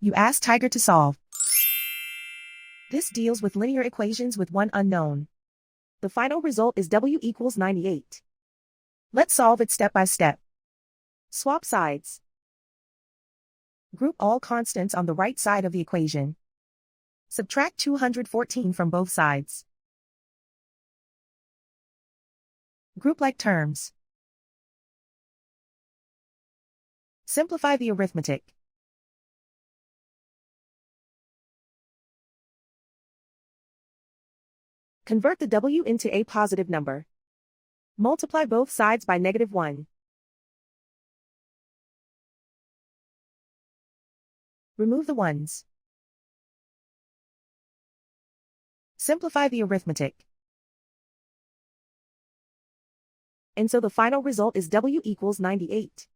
You ask Tiger to solve. This deals with linear equations with one unknown. The final result is W equals 98. Let's solve it step by step. Swap sides. Group all constants on the right side of the equation. Subtract 214 from both sides. Group like terms. Simplify the arithmetic. Convert the W into a positive number. Multiply both sides by -1. Remove the ones. Simplify the arithmetic. And so the final result is W equals 98.